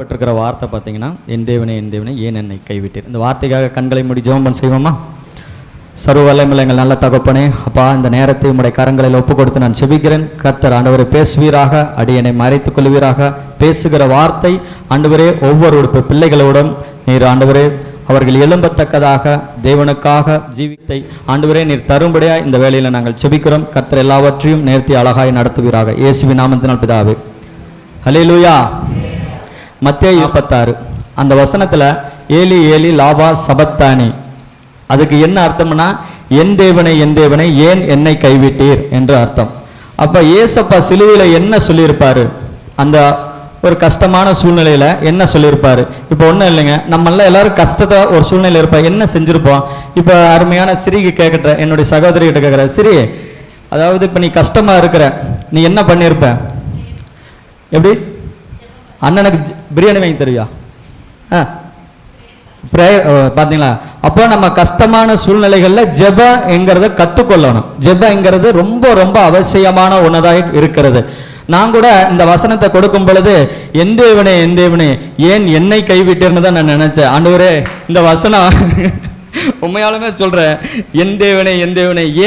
பட்டிருக்கிற வார்த்தை பார்த்தீங்கன்னா, என் தேவனே ஏன் என்னை கைவிட்டீர். இந்த வார்த்தைக்காக கண்களை மூடி ஜெபம் செய்வோமா? சர்வ வல்லமையுள்ள எங்கள் நல்ல தகப்பனே, அப்பா, இந்த நேரத்தை உம்முடைய கரங்களில் ஒப்பு கொடுத்து நான் செபிக்கிறேன். கர்த்தர் ஆண்டவரை பேசுவீராக, அடியனை மறைத்துக் கொள்வீராக. பேசுகிற வார்த்தை ஆண்டவரே ஒவ்வொரு பிள்ளைகளோடும் நீர் ஆண்டவரே அவர்கள் எழும்பத்தக்கதாக தேவனுக்காக ஜீவித்தை ஆண்டவரே நீர் தரும்படியா இந்த வேளையில் நாங்கள் செபிக்கிறோம். கர்த்தர் எல்லாவற்றையும் நேர்த்தி அழகாய் நடத்துவீராக. இயேசுவின் நாமத்தினால் பிதாவே, ஹல்லேலூயா. மத்தேயு 26 அந்த வசனத்தில் ஏலி ஏலி லாபா சபத்தானி, அதுக்கு என்ன அர்த்தம்னா, என் தேவனை ஏன் என்னை கைவிட்டீர் என்று அர்த்தம். அப்போ ஏசப்பா சிலுவையில் என்ன சொல்லியிருப்பாரு, அந்த ஒரு கஷ்டமான சூழ்நிலையில் என்ன சொல்லியிருப்பாரு? இப்போ ஒன்றும் இல்லைங்க, நம்மளாம் எல்லாரும் கஷ்டத்தை ஒரு சூழ்நிலை இருப்போம், என்ன செஞ்சுருப்போம்? இப்போ அருமையான சிறிக்கு கேட்குற என்னுடைய சகோதரிகிட்ட கேட்குற, சிறி, அதாவது இப்போ நீ கஷ்டமாக இருக்கிற, நீ என்ன பண்ணியிருப்ப? எப்படி அண்ணனுக்கு பிரியாணி வாங்கி தருவியா? பார்த்தீங்களா? அப்போ நம்ம கஷ்டமான சூழ்நிலைகளில் ஜெபங்கிறத கற்றுக்கொள்ளணும். ஜெபங்கிறது ரொம்ப ரொம்ப அவசியமான ஒன்றதாக இருக்கிறது. நான் கூட இந்த வசனத்தை கொடுக்கும் பொழுது என் தேவனே ஏன் என்னை கைவிட்டேன்னு தான் நான் நினைச்சேன். ஆண்டவரே, இந்த வசனம் உண்மையாலுமே சொல்றேன், என் தேவனே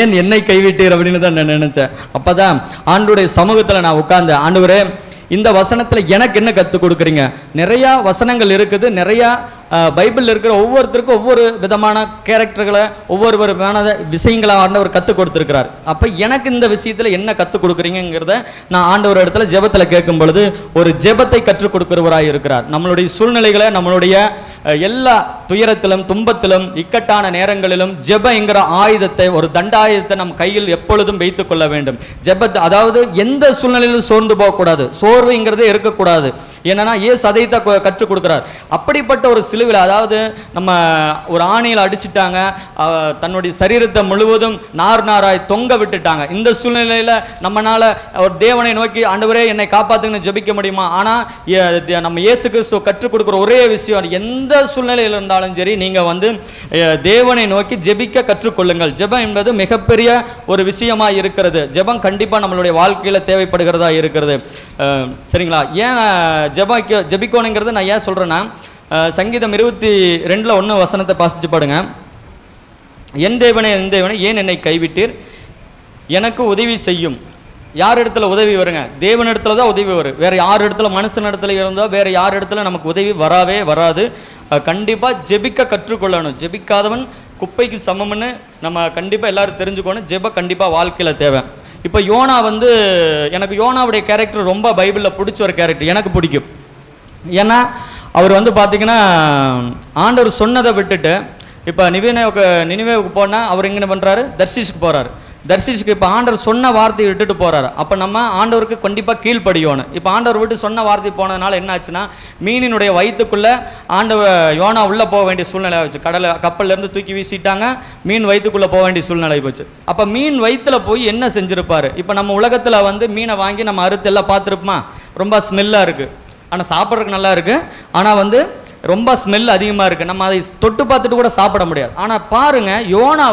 ஏன் என்னை கைவிட்டீர் அப்படின்னு தான் நான் நினைச்சேன். அப்பதான் ஆண்டவருடைய சமூகத்தில் நான் உட்கார்ந்து, ஆண்டவரே, இந்த வசனத்தில் எனக்கு என்ன கற்றுக் கொடுக்குறீங்க? நிறையா வசனங்கள் இருக்குது, நிறையா பைபிளில் இருக்கிற ஒவ்வொருத்தருக்கும் ஒவ்வொரு விதமான கேரக்டர்களை ஒவ்வொரு விதமான விஷயங்களை ஆண்டவர் கற்றுக் கொடுத்துருக்கிறார். அப்போ எனக்கு இந்த விஷயத்தில் என்ன கற்றுக் கொடுக்குறீங்கிறத நான் ஆண்டவர் இடத்துல ஜெபத்தில் கேட்கும் பொழுது ஒரு ஜெபத்தை கற்றுக் கொடுக்கிறவராக இருக்கிறார். நம்மளுடைய சூழ்நிலைகளை, நம்மளுடைய எல்லா துயரத்திலும் துன்பத்திலும் இக்கட்டான நேரங்களிலும் ஜெப என்கிற ஆயுதத்தை, ஒரு தண்டாயுதத்தை நம் கையில் எப்பொழுதும் வைத்துக் கொள்ள வேண்டும். ஜெபத்தை, அதாவது எந்த சூழ்நிலையிலும் சோர்ந்து போகக்கூடாது, சோர்வுங்கிறதே இருக்கக்கூடாது. என்னன்னா ஏசு அதைத்தான் கற்றுக் கொடுக்குறார். அப்படிப்பட்ட ஒரு சிலுவையில், அதாவது நம்ம ஒரு ஆணியில் அடிச்சுட்டாங்க, தன்னுடைய சரீரத்தை முழுவதும் நாராய் தொங்க விட்டுட்டாங்க. இந்த சூழ்நிலையில் நம்மளால ஒரு தேவனை நோக்கி, ஆண்டவரே என்னை காப்பாத்துங்கன்னு ஜெபிக்க முடியுமா? ஆனால் நம்ம இயேசு கிறிஸ்துவ கற்றுக் கொடுக்குற ஒரே விஷயம், எந்த சூழ்நிலையில் இருந்தாலும் சரி, நீங்கள் தேவனை நோக்கி ஜெபிக்க கற்றுக்கொள்ளுங்கள். ஜெபம் என்பது மிகப்பெரிய ஒரு விஷயமா இருக்கிறது. ஜெபம் கண்டிப்பாக நம்மளுடைய வாழ்க்கையில் தேவைப்படுகிறதா இருக்கிறது. சரிங்களா? ஏன் ஜெபிக்கணுங்கிறது நான் ஏன் சொல்றேன்னா, சங்கீதம் 22:1 வசனத்தை வாசிச்சு பாடுங்க. என் தேவனே ஏன் என்னை கைவிட்டீர், எனக்கு உதவி செய்யும். யார் இடத்துல உதவி வருங்க? தேவன் இடத்துல தான் உதவி வரும். வேற யார் இடத்துல, மனுஷன் இடத்துல இருந்தால் வேற யார் இடத்துல நமக்கு உதவி வராது. கண்டிப்பாக ஜெபிக்க கற்றுக்கொள்ளணும். ஜெபிக்காதவன் குப்பைக்கு சமம்னு நம்ம கண்டிப்பாக எல்லாரும் தெரிஞ்சுக்கணும். ஜெப கண்டிப்பாக வாழ்க்கையில் தேவை. இப்போ யோனா எனக்கு யோனாவுடைய கேரக்டர் ரொம்ப பைபிளில் பிடிச்ச ஒரு கேரக்டர், எனக்கு பிடிக்கும். ஏன்னா அவர் பார்த்தீங்கன்னா ஆண்டவர் சொன்னதை விட்டுட்டு இப்போ நினிவேவுக்கு போனால் அவர் எங்கே பண்ணுறாரு? தர்ஷீஷுக்கு போகிறாரு. தர்ஷீஷுக்கு இப்போ ஆண்டவர் சொன்ன வார்த்தையை விட்டுட்டு போகிறாரு. அப்போ நம்ம ஆண்டவருக்கு கண்டிப்பாக கீழ்ப்படியோணும். இப்போ ஆண்டவர் விட்டு சொன்ன வார்த்தை போனதுனால என்ன ஆச்சுன்னா, மீனினுடைய வயிற்றுக்குள்ளே யோனா உள்ளே போக வேண்டிய சூழ்நிலை ஆச்சு. கப்பல்லேருந்து தூக்கி வீசிட்டாங்க, மீன் வயிற்றுக்குள்ளே போக வேண்டிய சூழ்நிலை போச்சு. அப்போ மீன் வயிற்றில் போய் என்ன செஞ்சுருப்பார்? இப்போ நம்ம உலகத்தில் மீனை வாங்கி நம்ம அறுத்து எல்லாம் பார்த்துருப்போமா? ரொம்ப ஸ்மெல்லாக இருக்குது, ஆனால் சாப்பிட்றதுக்கு நல்லா இருக்குது. ஆனால் ரொம்ப ஸ்மெல் அதிகமாக இருக்குது, நம்ம அதை தொட்டு பார்த்துட்டு கூட சாப்பிட முடியாது. ஆனால் பாருங்க, யோனா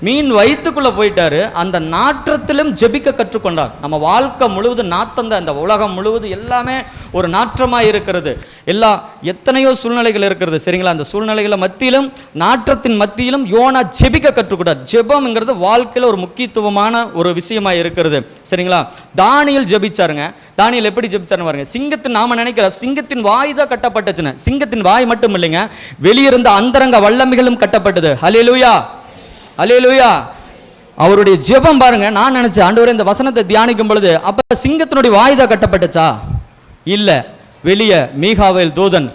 மீன் வயிற்றுக்குள்ளே போயிட்டாரு. அந்த நாற்றத்திலும் ஜெபிக்க கற்றுக்கொண்டார். நம்ம வாழ்க்கை முழுவதும் நாத்தம் தான். இந்த உலகம் முழுவதும் எல்லாமே ஒரு நாற்றமாக இருக்கிறது. எத்தனையோ சூழ்நிலைகள் இருக்கிறது. சரிங்களா? அந்த சூழ்நிலைகளை மத்தியிலும், நாற்றத்தின் மத்தியிலும் யோனா ஜெபிக்க கற்றுக்கொண்டார். ஜெபம்ங்கிறது வாழ்க்கையில் ஒரு முக்கியத்துவமான ஒரு விஷயமா இருக்கிறது. சரிங்களா? தானியேல் ஜெபிச்சாருங்க. தானியேல் எப்படி ஜெபிச்சாருன்னு பாருங்க. நாம நினைக்கிற சிங்கத்தின் வாய் தான் கட்டப்பட்டுச்சுன்னு. சிங்கத்தின் வாய் மட்டும் இல்லைங்க, வெளியிருந்த அந்தரங்க வல்லமைகளும் கட்டப்பட்டது. ஹல்லேலூயா, ஹல்லேலூயா. அவருடைய ஜெபம் பாருங்க. நான் நினைச்சேன், ஆண்டவரே, இந்த வசனத்தை தியானிக்கும் பொழுது, அப்ப சிங்கத்தினுடைய வாய் தான் கட்டப்பட்டுச்சா? இல்ல, வெளியே மீகாவேல் தூதன்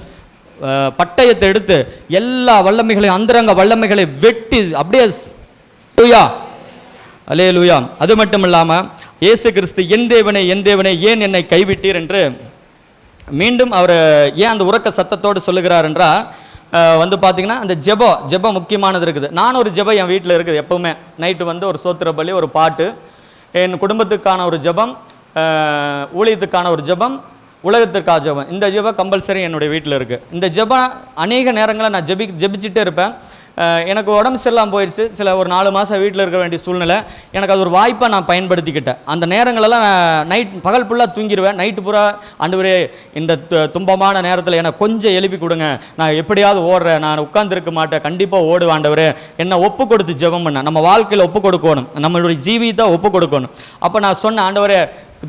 பட்டயத்தை எடுத்து எல்லா வல்லமைகளையும், அந்தரங்க வல்லமைகளை வெட்டி அப்படியே, அல்லேலூயா. அது மட்டும் இல்லாம இயேசு கிறிஸ்து என் தேவனே ஏன் என்னை கைவிட்டீர் என்று மீண்டும் அவர் ஏன் அந்த உறக்க சத்தத்தோடு சொல்லுகிறார் என்றால், பார்த்தீங்கன்னா அந்த ஜெபம் முக்கியமானது இருக்குது. நான் ஒரு ஜெபம் என் வீட்டில் இருக்குது. எப்பவுமே நைட்டு ஒரு சோத்திர பலி, ஒரு பாட்டு, என் குடும்பத்துக்கான ஒரு ஜெபம், ஊழியத்துக்கான ஒரு ஜெபம், உலகத்திற்காக ஜெபம். இந்த ஜெபம் கம்பல்சரி என்னுடைய வீட்டில் இருக்குது. இந்த ஜெபம் அநேக நேரங்களில் நான் ஜெபிச்சுட்டே இருப்பேன். எனக்கு உடம்பு சரியில்லாமல் போயிடுச்சு. சில ஒரு 4 மாதம் வீட்டில் இருக்க வேண்டிய சூழ்நிலை. எனக்கு அது ஒரு வாய்ப்பை நான் பயன்படுத்திக்கிட்டேன். அந்த நேரங்களெல்லாம் பகல் ஃபுல்லாக தூங்கிடுவேன். நைட்டு பூரா ஆண்டவரே இந்த துன்பமான நேரத்தில் எனக்கு கொஞ்சம் எழுப்பி கொடுங்க, நான் எப்படியாவது ஓடுறேன், நான் உட்கார்ந்துருக்க மாட்டேன், கண்டிப்பாக ஓடுவேன் ஆண்டவரே, என்னை ஒப்பு கொடுத்து ஜெபம் பண்ண. நம்ம வாழ்க்கையில் ஒப்பு கொடுக்கணும், நம்மளுடைய ஜீவியத்தை ஒப்பு கொடுக்கணும். அப்போ நான் சொன்னேன், ஆண்டவரே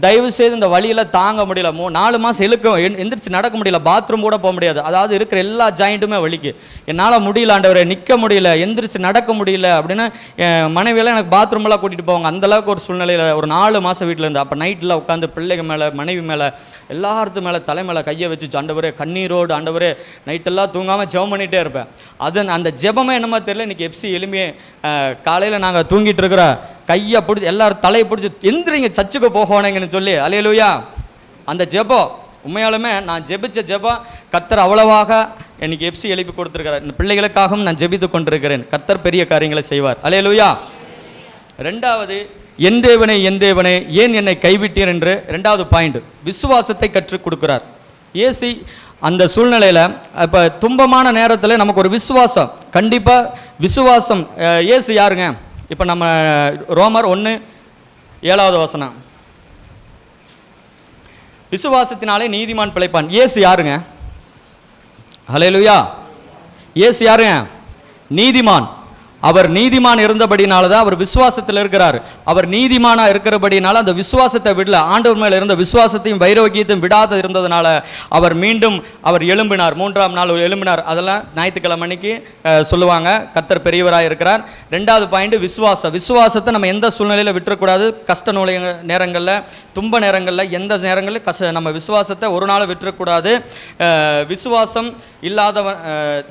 தயவு செய்து இந்த வழியில் தாங்க முடியல, 4 மாதம் எந்திரிச்சு நடக்க முடியல, பாத்ரூம் கூட போக முடியாது, அதாவது இருக்கிற எல்லா ஜாயிண்ட்டுமே வலிக்கு, என்னால் முடியல ஆண்டவரே, நிற்க முடியல, எந்திரிச்சு நடக்க முடியல அப்படின்னு என் மனைவியெல்லாம் எனக்கு பாத்ரூமெல்லாம் கூட்டிகிட்டு போவாங்க. அந்தளவுக்கு ஒரு சூழ்நிலையில் ஒரு 4 மாதம் வீட்டில் இருந்து. அப்போ நைட்டில் உட்காந்து பிள்ளைங்க மேலே, மனைவி மேலே, எல்லாத்து மேலே தலை மேலே கையை வச்சு ஆண்டவரே கண்ணீரோடு ஆண்டவரே நைட்டெல்லாம் தூங்காமல் ஜெபம் பண்ணிகிட்டே இருப்பேன். அந்த ஜெபமே என்னமோ தெரியல. இன்றைக்கி எஃப்சி எளிமையே காலையில் நாங்கள் தூங்கிட்டு இருக்கிற கையை பிடிச்சி எல்லாரும் தலையை பிடிச்சி எந்திரிங்க சர்ச்சுக்கு போகணுங்கன்னு சொல்லி, அல்லேலூயா. அந்த ஜெபம் உண்மையாலுமே நான் ஜெபிச்ச ஜெபம் கர்த்தர் அவ்வளவாக எனக்கு எஃப்சி எழுப்பி கொடுத்துருக்கிறார். இந்த பிள்ளைகளுக்காகவும் நான் ஜெபித்து கொண்டிருக்கிறேன். கர்த்தர் பெரிய காரியங்களை செய்வார். அல்லேலூயா. 2வது, என் தேவனே என் தேவனே ஏன் என்னை கைவிட்டீர் என்று 2வது பாயிண்ட், விசுவாசத்தை கற்றுக் கொடுக்கிறார் இயேசு. அந்த சூழ்நிலையில் இப்போ துன்பமான நேரத்தில் நமக்கு ஒரு விசுவாசம், கண்டிப்பாக விசுவாசம். இயேசு யாருங்க? இப்போ நம்ம ரோமர் 1:7 விசுவாசத்தினாலே நீதிமான் பிழைப்பான். இயேசு யாருங்க? ஹல்லேலூயா. இயேசு யாருங்க? நீதிமான். அவர் நீதிமான் இருந்தபடினால தான் அவர் விசுவாசத்தில் இருக்கிறார். அவர் நீதிமானாக இருக்கிறபடினால அந்த விசுவாசத்தை விடல, ஆண்டவர் மேலே இருந்த விசுவாசத்தையும் வைரோக்கியத்தையும் விடாத இருந்ததுனால அவர் மீண்டும் எழும்பினார். 3ஆம் நாள் எழும்பினார். அதெல்லாம் ஞாயிற்றுக்கிழமை அன்னைக்கு சொல்லுவாங்க. கர்த்தர் பெரியவராக இருக்கிறார். 2வது பாயிண்ட் விசுவாசத்தை நம்ம எந்த சூழ்நிலையில் விட்டுறக்கூடாது. கஷ்ட நேரங்களில், துன்ப நேரங்களில், எந்த நேரங்களில் நம்ம விசுவாசத்தை ஒரு நாள் விட்டுறக்கூடாது. விசுவாசம் இல்லாதவன்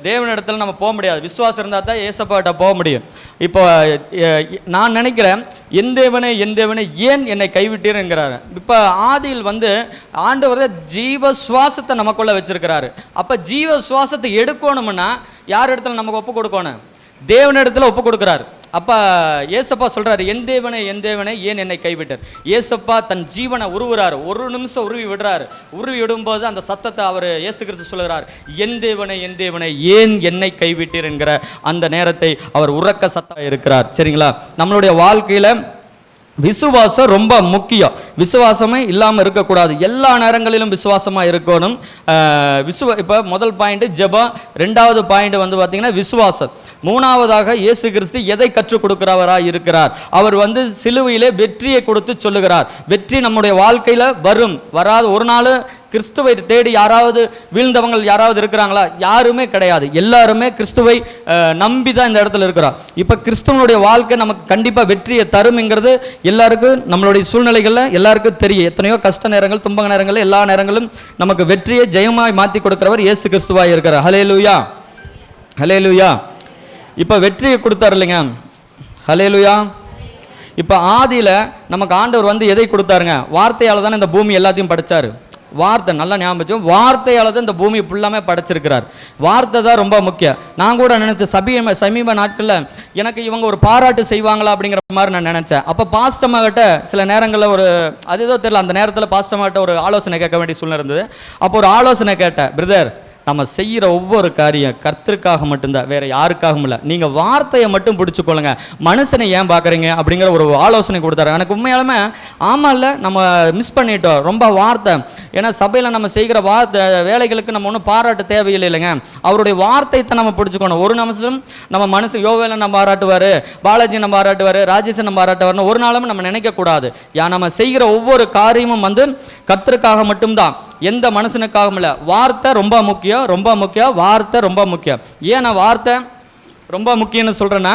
தேவனிடத்தில் நம்ம போக முடியாது. விசுவாசம் இருந்தால் தான் ஏசப்பாட்ட போக முடியும். இப்போ நான் நினைக்கிறேன், என் தேவனே ஏன் என்னை கைவிட்டீர் என்கிறாரு. இப்போ ஆதியில் ஆண்டவர் ஜீவ சுவாசத்தை நமக்குள்ள வச்சிருக்கிறாரு. அப்போ ஜீவ சுவாசத்தை எடுக்கணும்னா யார் இடத்துல நமக்கு ஒப்பு கொடுக்கணும்? தேவனிடத்தில் ஒப்பு கொடுக்குறாரு. அப்போ ஏசப்பா சொல்கிறார், என் தேவனே ஏன் என்னை கைவிட்டார். ஏசப்பா தன் ஜீவனை உருவுறாரு. ஒரு நிமிஷம் உருவி விடுறாரு. உருவி விடும்போது அந்த சத்தத்தை அவர் இயேசு கிறிஸ்து சொல்கிறார், என் தேவனே ஏன் என்னை கைவிட்டீர் என்கிற அந்த நேரத்தை அவர் உறக்க சத்தம் இருக்கிறார். சரிங்களா? நம்மளுடைய வாழ்க்கையில் விசுவாசம் ரொம்ப முக்கியம். விசுவாசமே இல்லாமல் இருக்கக்கூடாது. எல்லா நேரங்களிலும் விசுவாசமாக இருக்கணும். இப்போ முதல் பாயிண்ட் ஜெபம், 2வது பாயிண்ட் பார்த்தீங்கன்னா விசுவாசம். 3வதாக இயேசு கிறிஸ்து எதை கற்றுக் கொடுக்கிறவராக இருக்கிறார். அவர் சிலுவையிலே வெற்றியை கொடுத்து சொல்லுகிறார். வெற்றி நம்முடைய வாழ்க்கையில் வராது. ஒரு நாள் கிறிஸ்துவை தேடி யாராவது வீழ்ந்தவங்க யாராவது இருக்கிறாங்களா? யாருமே கிடையாது. எல்லாருமே கிறிஸ்துவை நம்பி தான் இந்த இடத்துல இருக்கிறோம். இப்போ கிறிஸ்துவனுடைய வாழ்க்கை நமக்கு கண்டிப்பாக வெற்றியை தரும்ங்கிறது எல்லாருக்கும், நம்மளுடைய சூழ்நிலைகளில் எல்லாருக்கும் தெரியும். எத்தனையோ கஷ்ட நேரங்கள், துன்ப நேரங்கள், எல்லா நேரங்களும் நமக்கு வெற்றியை ஜெயமாய் மாற்றி கொடுக்கிறவர் இயேசு கிறிஸ்துவாக இருக்கிறார். ஹல்லேலூயா, ஹல்லேலூயா. இப்போ வெற்றியை கொடுத்தார் இல்லைங்க. ஹல்லேலூயா. இப்போ ஆதியில் நமக்கு ஆண்டவர் எதை கொடுத்தாருங்க? வார்த்தையால் தானே இந்த பூமி எல்லாத்தையும் படைச்சாரு. வார்த்தை நல்லா ஞாபகம், வார்த்தையால் தான் இந்த பூமி ஃபுல்லாமே படைச்சிருக்கிறார். வார்த்தை தான் ரொம்ப முக்கியம். நான் கூட நினச்சேன் சமீப நாட்களில் எனக்கு இவங்க ஒரு பாராட்டு செய்வாங்களா அப்படிங்கிற மாதிரி நான் நினச்சேன். அப்போ பாஸ்டமாகிட்ட சில நேரங்களில் அது ஏதோ தெரியல, அந்த நேரத்தில் பாஸ்டமாகிட்ட ஒரு ஆலோசனை கேட்க வேண்டிய சூழ்நிலை இருந்தது. அப்போ ஒரு ஆலோசனை கேட்டேன், பிரதர் நம்ம செய்கிற ஒவ்வொரு காரியம் கர்த்தருக்காக மட்டும்தான், வேற யாருக்காகவும் இல்லை. நீங்கள் வார்த்தையை மட்டும் பிடிச்சிக்கொள்ளுங்க, மனுஷனை ஏன் பார்க்குறீங்க அப்படிங்கிற ஒரு ஆலோசனை கொடுத்தாரு. எனக்கு உண்மையாலுமே ஆமாம் இல்லை, நம்ம மிஸ் பண்ணிட்டோம் ரொம்ப வார்த்தை. ஏன்னா சபையில் நம்ம செய்கிற வேலைகளுக்கு நம்ம ஒன்றும் பாராட்டு தேவையில்லை இல்லைங்க. அவருடைய வார்த்தையை நம்ம பிடிச்சிக்கணும். ஒரு நிமிஷம் நம்ம மனுஷன் யோவேல நம்ம பாராட்டுவார், பாலாஜி நம்ம பாராட்டுவார், ராஜேஷன் நம்ம பாராட்டுவார்னு ஒரு நாளும் நம்ம நினைக்கக்கூடாது. நம்ம செய்கிற ஒவ்வொரு காரியமும் கர்த்தருக்காக மட்டும்தான், எந்த மனுஷனுக்காகவும் இல்லை. வார்த்தை ரொம்ப முக்கியம், ரொம்ப முக்கியம். வார்த்தை ரொம்ப முக்கியம். ஏன் நான் வார்த்தை ரொம்ப முக்கியம்னு சொல்கிறேன்னா,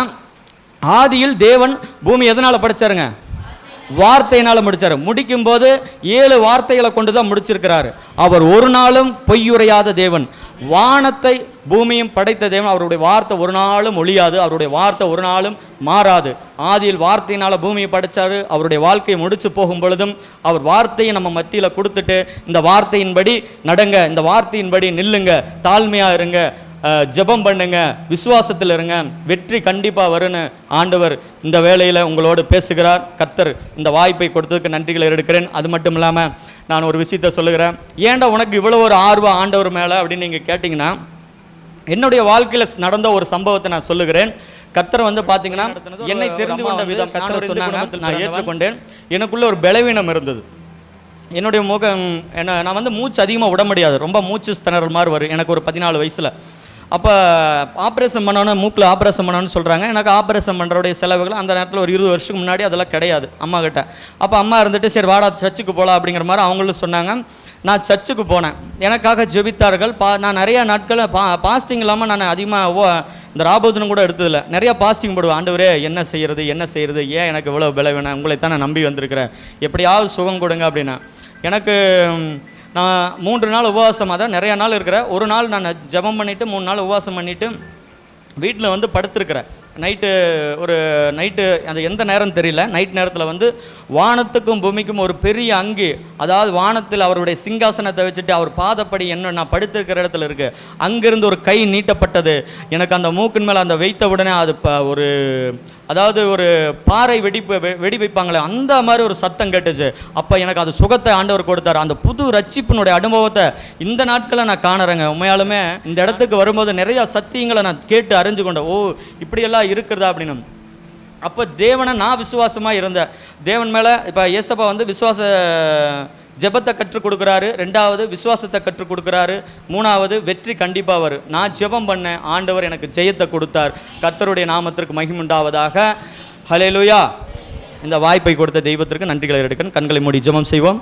ஆதியில் தேவன் பூமி எதனால் படைச்சாருங்க? வார்த்தையினால் முடிச்சார். முடிக்கும் போது 7 வார்த்தைகளை கொண்டு தான் முடிச்சிருக்கிறாரு. அவர் ஒரு நாளும் பொய்யுரையாத தேவன். வானத்தை பூமியும் படைத்த தேவன். அவருடைய வார்த்தை ஒரு நாளும் ஒழியாது. அவருடைய வார்த்தை ஒரு நாளும் மாறாது. ஆதியில் வார்த்தையினால் பூமியை படைச்சாரு. அவருடைய வாழ்க்கையை முடிச்சு போகும் பொழுதும் அவர் வார்த்தையை நம்ம மத்தியில் கொடுத்துட்டு, இந்த வார்த்தையின்படி நடங்க, இந்த வார்த்தையின்படி நில்லுங்க, தாழ்மையாக இருங்க, ஜெபம் பண்ணுங்க, விசுவாசத்தில் இருங்க, வெற்றி கண்டிப்பாக வரும்னு ஆண்டவர் இந்த வேளையில் உங்களோடு பேசுகிறார். கர்த்தர் இந்த வாய்ப்பை கொடுத்ததுக்கு நன்றிகளை எடுக்கிறேன். அது மட்டும் இல்லாமல் நான் ஒரு விஷயத்தை சொல்லுகிறேன். ஏன்டா உனக்கு இவ்வளோ ஒரு ஆர்வம் ஆண்டவர் மேலே அப்படின்னு நீங்கள் கேட்டிங்கன்னா, என்னுடைய வாழ்க்கையில் நடந்த ஒரு சம்பவத்தை நான் சொல்லுகிறேன். கர்த்தர் வந்து பார்த்தீங்கன்னா என்னை தெரிந்து கொண்ட விதம் கர்த்தர் சொன்னாங்க, நான் ஏற்றுக்கொண்டேன். எனக்குள்ள ஒரு பலவீனம் இருந்தது. என்னுடைய முகம் நான் வந்து மூச்சு அதிகமாக விட முடியாது, ரொம்ப மூச்சு திணறல் மாதிரி வரும் எனக்கு ஒரு 14 வயசில். அப்போ ஆப்ரேஷன் பண்ணோன்னு, மூக்கில் ஆப்ரேஷன் பண்ணோன்னு சொல்கிறாங்க. எனக்கு ஆப்ரேஷன் பண்ணுறோடைய செலவுகள் அந்த நேரத்தில் ஒரு 20 வருஷத்துக்கு முன்னாடி அதெல்லாம் கிடையாது அம்மா கிட்ட. அப்போ அம்மா இருந்துட்டு சரி வாடா சர்ச்சுக்கு போகலாம் அப்படிங்கிற மாதிரி அவங்களும் சொன்னாங்க. நான் சர்ச்சுக்கு போனேன், எனக்காக ஜெபித்தார்கள். நான் நிறையா நாட்கள் பாஸ்டிங் இல்லாமல் நான் அதிகமாக இந்த ராபோஜனம் கூட எடுத்ததில்லை. நிறையா பாஸ்டிங் போடுவேன். ஆண்டவரே என்ன செய்கிறது, ஏன் எனக்கு இவ்வளோ பலவீனம், உங்களை தான் நான் நம்பி வந்திருக்கிறேன், எப்படியாவது சுகம் கொடுங்க அப்படின்னா. எனக்கு நான் 3 நாள் உபவாசம், அதான் நிறையா நாள் இருக்கிறேன். ஒரு நாள் நான் ஜெபம் பண்ணிவிட்டு 3 நாள் உபவாசம் பண்ணிவிட்டு வீட்டில் வந்து படுத்துருக்கிறேன். நைட்டு அது எந்த நேரம் தெரியல. நைட் நேரத்தில் வந்து வானத்துக்கும் பூமிக்கும் ஒரு பெரிய அங்கி, அதாவது வானத்தில் அவருடைய சிங்காசனத்தை வச்சுட்டு அவர் பாதப்படி என்ன நான் படுத்திருக்கிற இடத்துல இருக்குது, அங்கிருந்து ஒரு கை நீட்டப்பட்டது. எனக்கு அந்த மூக்கின் மேலே அந்த வைத்த உடனே அது ஒரு பாறை வெடி வைப்பாங்களே அந்த மாதிரி ஒரு சத்தம் கேட்டுச்சு. அப்போ எனக்கு அது சுகத்தை ஆண்டவர் கொடுத்தார். அந்த புது ரட்சிப்பினுடைய அனுபவத்தை இந்த நாட்களில் நான் காணுறேங்க. உண்மையாலுமே இந்த இடத்துக்கு வரும்போது நிறையா சத்தியங்களை நான் கேட்டு அறிஞ்சு கொண்டேன். ஓ இப்படியெல்லாம் இருக்கிறதா அப்படின்னு. அப்போ தேவனை நான் விசுவாசமாக இருந்தேன். தேவன் மேலே இப்போ ஏசப்பா வந்து விசுவாச ஜெபத்தை கற்றுக் கொடுக்குறாரு, 2வது விசுவாசத்தை கற்றுக் கொடுக்குறாரு, 3வது வெற்றி கண்டிப்பாக வரும். நான் ஜெபம் பண்ணேன், ஆண்டவர் எனக்கு ஜெயத்தை கொடுத்தார். கர்த்தருடைய நாமத்திற்கு மகிமை உண்டாவதாக. ஹல்லேலூயா. இந்த வாய்ப்பை கொடுத்த தெய்வத்திற்கு நன்றிகளை எடுக்கணும். கண்களை மூடி ஜெபம் செய்வோம்.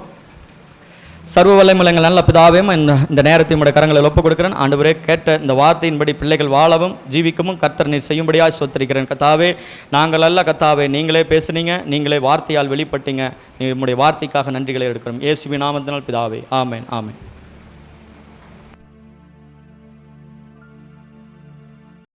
சர்வ வல்லமையுள்ள நல்ல பிதாவே, இந்த நேரத்தை உடைய கரங்களில் ஒப்புக் கொடுக்கிறேன். ஆண்டவரே, கேட்ட இந்த வார்த்தையின்படி பிள்ளைகள் வாழவும் ஜீவிக்கவும் கர்த்தர் நீர் செய்யும்படியாக ஸ்தோத்திரிக்கிறேன். கர்த்தாவே, நாங்கள் அல்ல கர்த்தாவே, நீங்களே பேசுனீங்க, நீங்களே வார்த்தையால் வெளிப்பட்டீங்க. நீ உம்முடைய வார்த்தைக்காக நன்றிகளை எடுக்கிறோம். இயேசுவின் நாமத்தினால் பிதாவே, ஆமென், ஆமென்.